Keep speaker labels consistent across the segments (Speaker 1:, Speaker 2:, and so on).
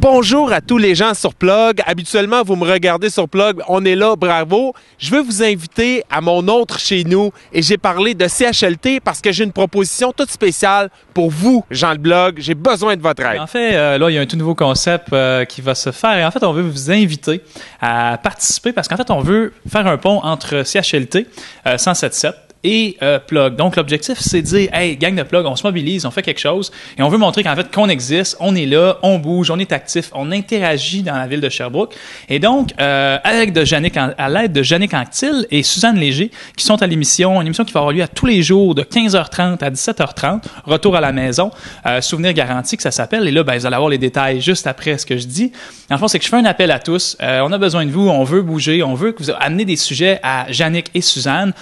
Speaker 1: Bonjour à tous les gens sur Plug. Habituellement, vous me regardez sur Plug. On est là, bravo. Je veux vous inviter à mon autre chez nous et j'ai parlé de CHLT parce que j'ai une proposition toute spéciale pour vous, Jean le Blog. J'ai besoin de votre aide.
Speaker 2: En fait, là, il y a un tout nouveau concept qui va se faire et en fait, on veut vous inviter à participer parce qu'en fait, on veut faire un pont entre CHLT 107.7 et Plug. Donc, l'objectif, c'est de dire, hey, gang de Plug, on se mobilise, on fait quelque chose et on veut montrer qu'en fait, qu'on existe, on est là, on bouge, on est actif, on interagit dans la ville de Sherbrooke. Et donc, à l'aide de Jannick Anctil et Suzanne Léger, qui sont à l'émission, une émission qui va avoir lieu à tous les jours de 15h30 à 17h30, retour à la maison, souvenir garanti que ça s'appelle. Et là, ben, vous allez avoir les détails juste après ce que je dis. En fond, c'est que je fais un appel à tous. On a besoin de vous, on veut bouger, on veut que vous amenez des sujets à Jannick et Suzanne.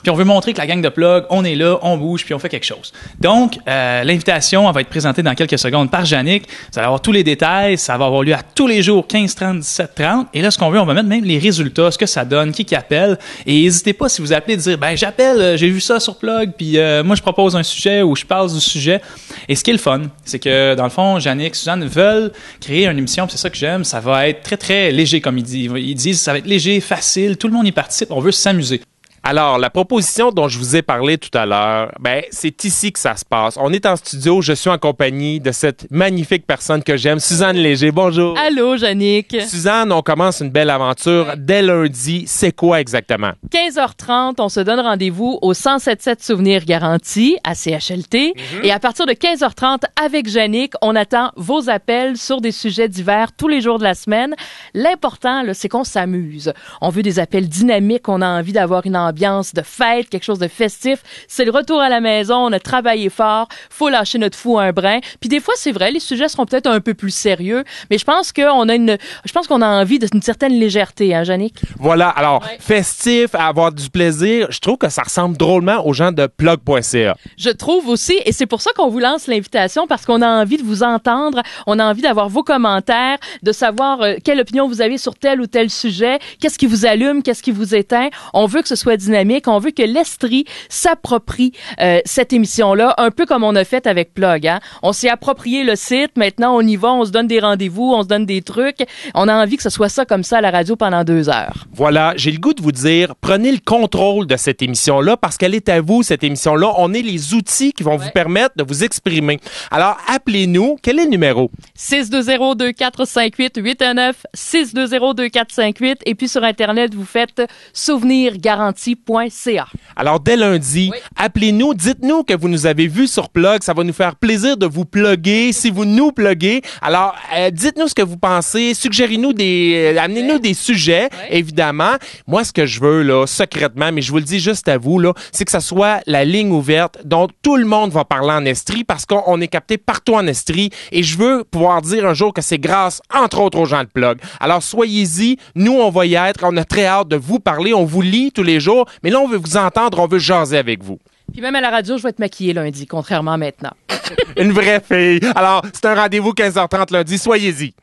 Speaker 2: Puis on veut montrer que la gang de Plug, on est là, on bouge, puis on fait quelque chose. Donc, l'invitation, elle va être présentée dans quelques secondes par Jannick. Vous allez avoir tous les détails. Ça va avoir lieu à tous les jours, 15h30, 17h30. Et là, ce qu'on veut, on va mettre même les résultats, ce que ça donne, qui appelle. Et n'hésitez pas, si vous appelez, de dire, ben j'appelle, j'ai vu ça sur Plug, puis moi, je propose un sujet ou je parle du sujet. Et ce qui est le fun, c'est que, dans le fond, Jannick, Suzanne veulent créer une émission, puis c'est ça que j'aime. Ça va être très, très léger, comme ils disent. Ils disent, ça va être léger, facile, tout le monde y participe, on veut s'amuser.
Speaker 1: Alors, la proposition dont je vous ai parlé tout à l'heure, ben, c'est ici que ça se passe. On est en studio, je suis en compagnie de cette magnifique personne que j'aime, Suzanne Léger. Bonjour.
Speaker 3: Allô, Jannick.
Speaker 1: Suzanne, on commence une belle aventure dès lundi. C'est quoi exactement?
Speaker 3: 15h30, on se donne rendez-vous au 107.7 Souvenir Garanti à CHLT. Et à partir de 15h30, avec Jannick, on attend vos appels sur des sujets divers tous les jours de la semaine. L'important, là, c'est qu'on s'amuse. On veut des appels dynamiques, on a envie d'avoir une ambiance de fête, quelque chose de festif. C'est le retour à la maison, on a travaillé fort, faut lâcher notre fou un brin. Puis des fois, c'est vrai, les sujets seront peut-être un peu plus sérieux, mais je pense qu'on a envie d'une certaine légèreté, hein, Jannick?
Speaker 1: Voilà, alors, festif, avoir du plaisir, je trouve que ça ressemble drôlement aux gens de plug.ca.
Speaker 3: Je trouve aussi, et c'est pour ça qu'on vous lance l'invitation, parce qu'on a envie de vous entendre, on a envie d'avoir vos commentaires, de savoir quelle opinion vous avez sur tel ou tel sujet, qu'est-ce qui vous allume, qu'est-ce qui vous éteint. On veut que ce soit dynamique. On veut que l'Estrie s'approprie cette émission-là, un peu comme on a fait avec Plug. Hein? On s'est approprié le site. Maintenant, on y va, on se donne des rendez-vous, on se donne des trucs. On a envie que ce soit ça comme ça à la radio pendant 2 heures.
Speaker 1: Voilà, j'ai le goût de vous dire, prenez le contrôle de cette émission-là parce qu'elle est à vous, cette émission-là. On est les outils qui vont vous permettre de vous exprimer. Alors, appelez-nous. Quel est le numéro?
Speaker 3: 620-2458-819, 620-2458. Et puis sur Internet, vous faites souvenirgaranti.ca.
Speaker 1: Alors, dès lundi, appelez-nous, dites-nous que vous nous avez vus sur Plug. Ça va nous faire plaisir de vous plugger si vous nous pluguez. Alors, dites-nous ce que vous pensez. Suggérez-nous amenez-nous des sujets, évidemment. Moi, ce que je veux, là, secrètement, mais je vous le dis juste à vous, là, c'est que ça soit la ligne ouverte dont tout le monde va parler en Estrie parce qu'on est capté partout en Estrie et je veux pouvoir dire un jour que c'est grâce, entre autres, aux gens de Plug. Alors, soyez-y. Nous, on va y être. On a très hâte de vous parler. On vous lit tous les jours. Mais là, on veut vous entendre, on veut jaser avec vous.
Speaker 3: Puis même à la radio, je vais être maquillée lundi, contrairement à maintenant.
Speaker 1: Une vraie fille. Alors, c'est un rendez-vous 15h30 lundi. Soyez-y.